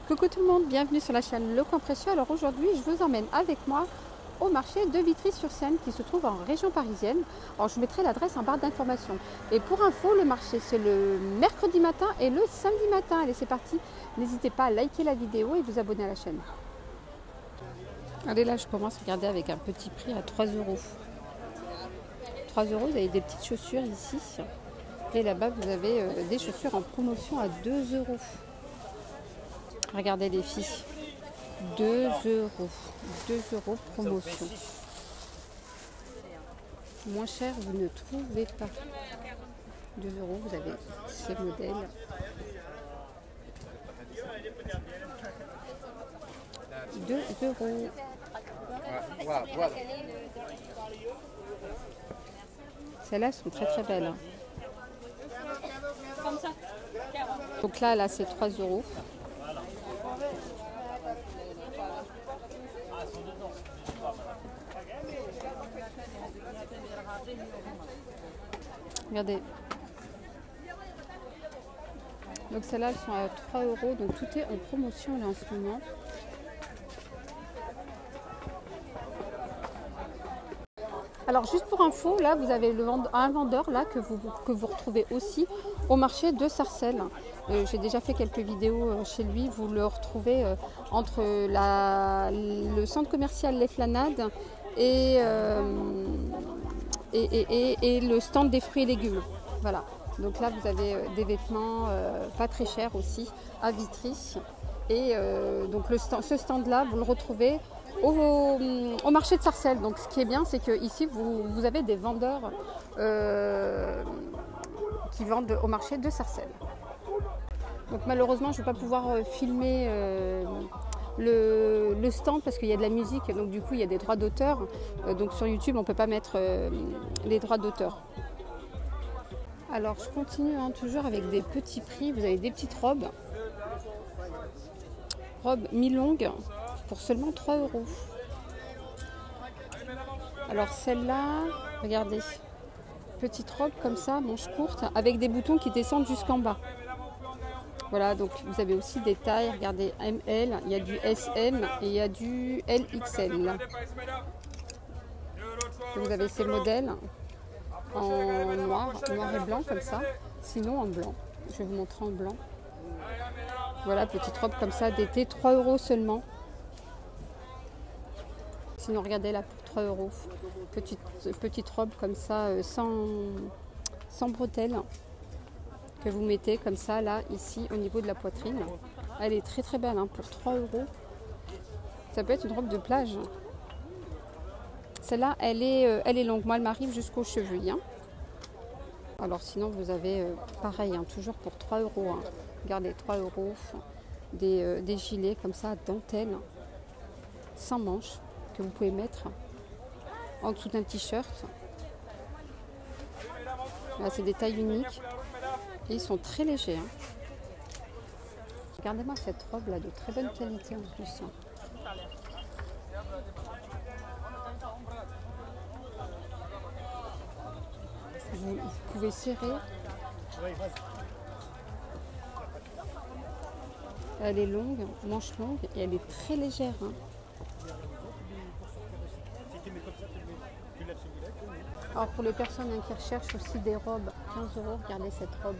Coucou tout le monde, bienvenue sur la chaîne Le Coin Précieux. Alors aujourd'hui, je vous emmène avec moi au marché de Vitry-sur-Seine qui se trouve en région parisienne. Alors je vous mettrai l'adresse en barre d'information. Et pour info, le marché c'est le mercredi matin et le samedi matin. Allez, c'est parti. N'hésitez pas à liker la vidéo et vous abonner à la chaîne. Allez, là je commence à regarder avec un petit prix à 3 €. 3 €, vous avez des petites chaussures ici. Et là-bas, vous avez des chaussures en promotion à 2 €. Regardez les filles, 2 €, 2 € promotion. Moins cher, vous ne trouvez pas. 2 €, vous avez ces modèles. 2 €. Celles-là sont très très belles. Donc là c'est 3 €. Regardez. Donc celles-là, elles sont à 3 €. Donc tout est en promotion là en ce moment. Alors juste pour info, là vous avez un vendeur là que vous retrouvez aussi au marché de Sarcelles. J'ai déjà fait quelques vidéos chez lui. Vous le retrouvez entre le centre commercial Les Flanades et le stand des fruits et légumes. Voilà. Donc là vous avez des vêtements pas très chers aussi à Vitry. Et donc ce stand là vous le retrouvez au marché de Sarcelles. Donc ce qui est bien, c'est que ici vous avez des vendeurs qui vendent au marché de Sarcelles. Donc malheureusement je ne vais pas pouvoir filmer le stand parce qu'il y a de la musique, donc du coup il y a des droits d'auteur. Donc sur YouTube on ne peut pas mettre les droits d'auteur. Alors je continue toujours avec des petits prix. Vous avez des petites robes mi-longues pour seulement 3 €. Alors celle-là, regardez, petite robe comme ça, manche courte, avec des boutons qui descendent jusqu'en bas. Voilà, donc vous avez aussi des tailles, regardez, ML, il y a du SM et il y a du LXL. Vous avez ces modèles en noir et blanc comme ça, sinon en blanc. Je vais vous montrer en blanc. Voilà, petite robe comme ça d'été, 3 € seulement. Sinon, regardez là pour 3 €. Petite robe comme ça, sans bretelles, que vous mettez comme ça, là, ici, au niveau de la poitrine. Elle est très très belle, hein, pour 3 €. Ça peut être une robe de plage. Celle-là, elle est longue. Moi, elle m'arrive jusqu'aux chevilles. Hein. Alors sinon, vous avez pareil, hein, toujours pour 3 €. Hein. Regardez, 3 €. Des gilets comme ça, dentelle, sans manches, que vous pouvez mettre en dessous d'un t-shirt. Là, c'est des tailles uniques et ils sont très légers. Hein. Regardez-moi cette robe là, de très bonne qualité en plus. Hein. Vous pouvez serrer. Elle est longue, manche longue et elle est très légère. Hein. Alors pour les personnes qui recherchent aussi des robes, 15 €, regardez cette robe.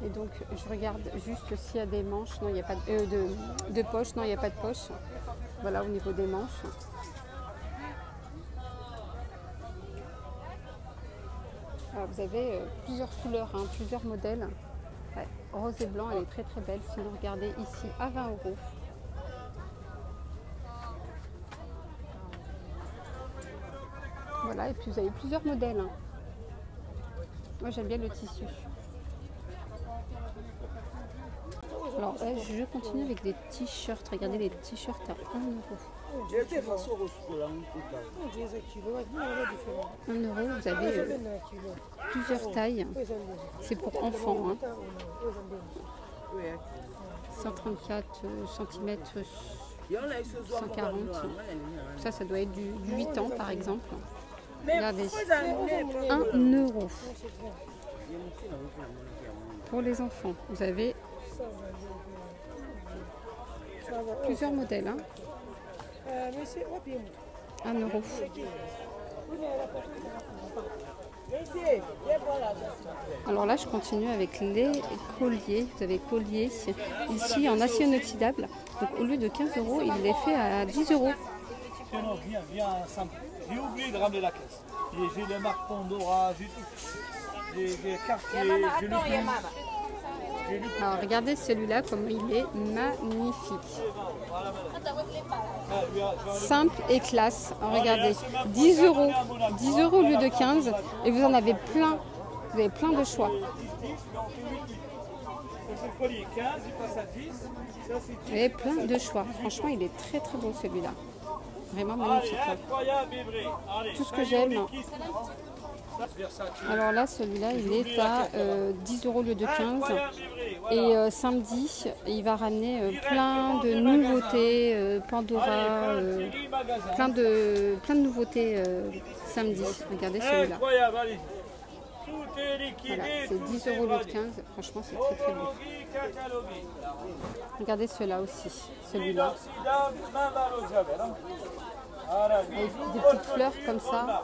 Et donc je regarde juste s'il y a des manches. Non, il n'y a pas de poche. Non, il n'y a pas de poche. Voilà, au niveau des manches. Alors, vous avez plusieurs couleurs, hein, plusieurs modèles. Ouais, rose et blanc, elle est très très belle. Sinon, regardez ici à 20 €. Voilà, et puis vous avez plusieurs modèles. Hein. Moi, j'aime bien le tissu. Alors là, je continue avec des t-shirts. Regardez les t-shirts à 1 €. 1 €, vous avez plusieurs tailles. C'est pour enfants. Hein. 134 cm, 140. Ça doit être du 8 ans par exemple. Regardez, 1 €. pour les enfants. Vous avez plusieurs modèles. Hein. 1 euro. Alors là, je continue avec les colliers. Vous avez colliers ici en acier inoxydable. Donc au lieu de 15 euros, il les fait à 10 euros. J'ai oublié de ramener la caisse. J'ai les marques Pandora, j'ai tout. J'ai Cartier, j'ai le Alors regardez celui-là, comme il est magnifique. Simple et classe. Alors, regardez, 10 euros. 10 euros au lieu de 15. Et vous en avez plein. Vous avez plein de choix. Vous avez plein de choix. Franchement, il est très très beau celui-là. Vraiment magnifique. Tout ce que j'aime. Alors là, celui-là, il est à 10 euros au lieu de 15. Et samedi, il va ramener plein de nouveautés, Pandora, plein de nouveautés samedi. Regardez celui-là. Voilà, c'est 10 euros au lieu de 15. Franchement, c'est très très beau. Regardez ceux-là aussi, celui-là. Avec des petites fleurs comme ça.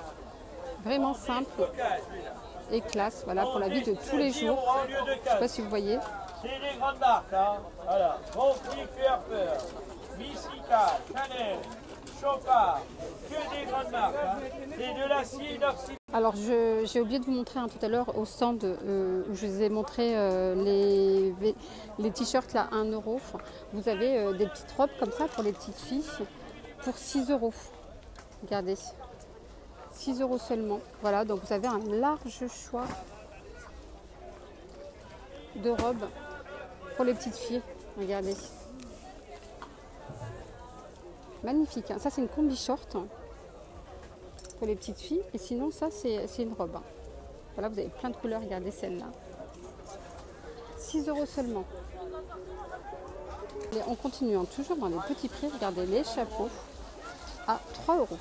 Vraiment simple et classe, voilà, pour la vie de tous les jours. Je ne sais pas si vous voyez. C'est des grandes marques, hein. Voilà. Bon prix, faire peur. Missica, Chanel, Chopard, que des grandes marques. Hein. C'est de l'acier inoxydable. Alors, j'ai oublié de vous montrer tout à l'heure au stand où je vous ai montré les t-shirts là, 1 euro. Vous avez des petites robes comme ça pour les petites filles pour 6 euros. Regardez. 6 euros seulement. Voilà, donc vous avez un large choix de robes pour les petites filles. Regardez. Magnifique. Hein. Ça, c'est une combi short hein, pour les petites filles. Et sinon, ça, c'est une robe. Hein. Voilà, vous avez plein de couleurs. Regardez celle-là. 6 euros seulement. Et on continue hein, toujours dans les petits prix. Regardez les chapeaux à 3 euros.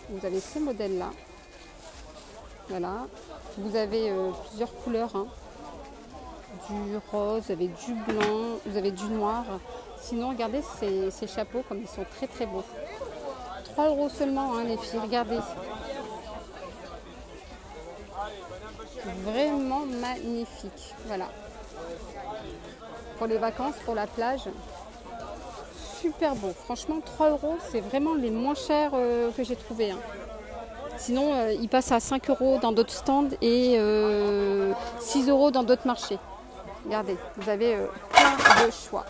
Vous avez ces modèles-là. Voilà. Vous avez plusieurs couleurs. Hein. Du rose, vous avez du blanc, vous avez du noir. Sinon, regardez ces chapeaux comme ils sont très très beaux. 3 euros seulement, hein, les filles. Regardez. Vraiment magnifique. Voilà. Pour les vacances, pour la plage. Super beau. Franchement, 3 euros, c'est vraiment les moins chers que j'ai trouvé. Hein. Sinon, ils passent à 5 euros dans d'autres stands et 6 euros dans d'autres marchés. Regardez, vous avez plein de choix.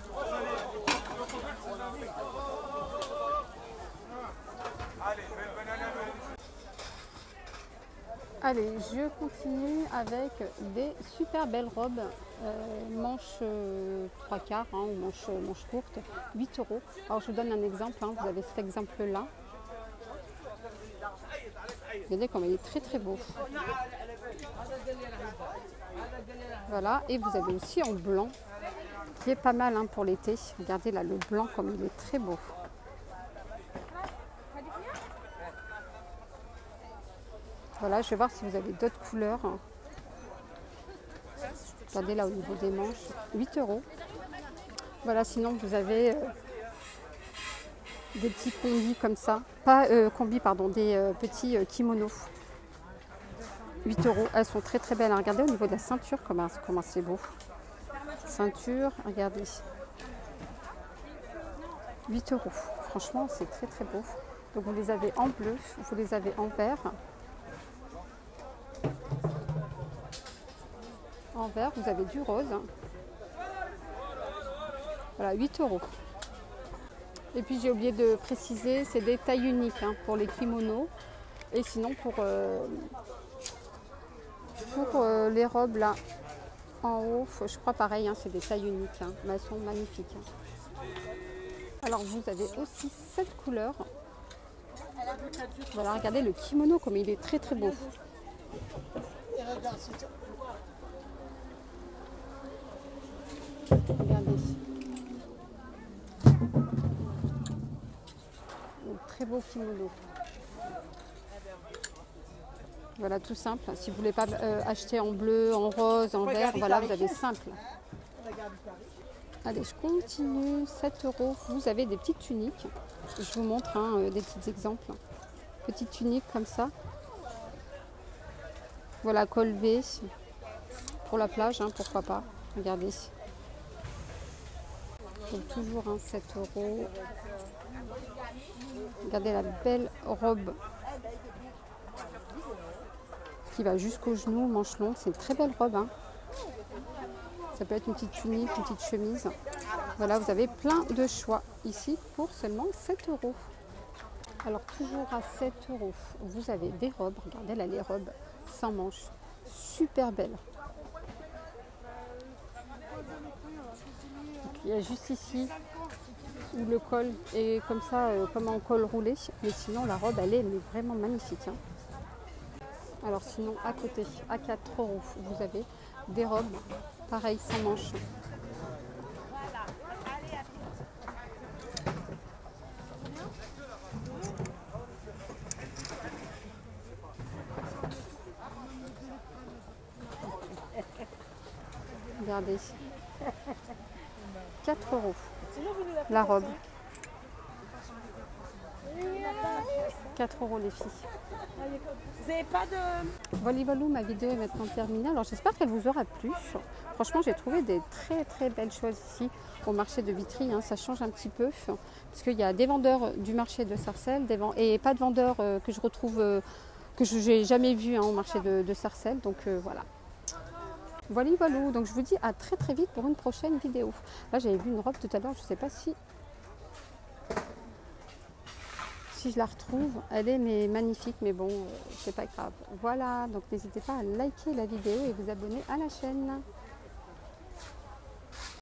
Allez, je continue avec des super belles robes, manches 3 quarts hein, ou manches courtes, 8 euros. Alors je vous donne un exemple, hein, vous avez cet exemple-là. Regardez comme il est très très beau. Voilà, et vous avez aussi en blanc, qui est pas mal hein, pour l'été. Regardez là, le blanc comme il est très beau. Voilà, je vais voir si vous avez d'autres couleurs. Regardez là au niveau des manches, 8 euros. Voilà, sinon vous avez des petits combis comme ça. Pas combis, pardon, des petits kimonos. 8 euros. Elles sont très très belles. Regardez au niveau de la ceinture comment c'est beau. Ceinture, regardez. 8 euros. Franchement, c'est très très beau. Donc vous les avez en bleu, vous les avez en vert. En vert, vous avez du rose. Voilà, 8 euros. Et puis j'ai oublié de préciser, c'est des tailles uniques hein, pour les kimonos. Et sinon pour les robes là en haut, je crois pareil, hein, c'est des tailles uniques. Hein, mais elles sont magnifiques. Hein. Alors vous avez aussi cette couleur. Voilà, regardez le kimono comme il est très très beau. Regardez. Un très beau kimono. Voilà, tout simple. Si vous voulez pas acheter en bleu, en rose, en vert, voilà, vous avez simple. Allez, je continue. 7 €. Vous avez des petites tuniques. Je vous montre des petits exemples. Petites tuniques comme ça. Voilà, col V pour la plage, pourquoi pas. Regardez. Donc toujours 7 €. Regardez la belle robe qui va jusqu'aux genoux, manches longues. C'est une très belle robe. Ça peut être une petite tunique, une petite chemise. Voilà, vous avez plein de choix ici pour seulement 7 €. Alors toujours à 7 €, vous avez des robes. Regardez là, les robes sans manches. Super belles. Il y a juste ici où le col est comme ça, comme en col roulé. Mais sinon, la robe, elle est vraiment magnifique. Alors sinon, à côté, à 4 €, vous avez des robes, pareil, sans manches. Regardez, 4 € la robe. 4 € les filles. Vous n'avez pas de... Voilà, ma vidéo est maintenant terminée. Alors j'espère qu'elle vous aura plu. Franchement, j'ai trouvé des très belles choses ici au marché de Vitry. Ça change un petit peu parce qu'il y a des vendeurs du marché de Sarcelles et pas de vendeurs que je retrouve, que je n'ai jamais vu au marché de Sarcelles. Donc voilà. Voilà, donc je vous dis à très vite pour une prochaine vidéo. Là, j'avais vu une robe tout à l'heure, je ne sais pas si je la retrouve. Elle est magnifique, mais bon, c'est pas grave. Voilà, donc n'hésitez pas à liker la vidéo et vous abonner à la chaîne.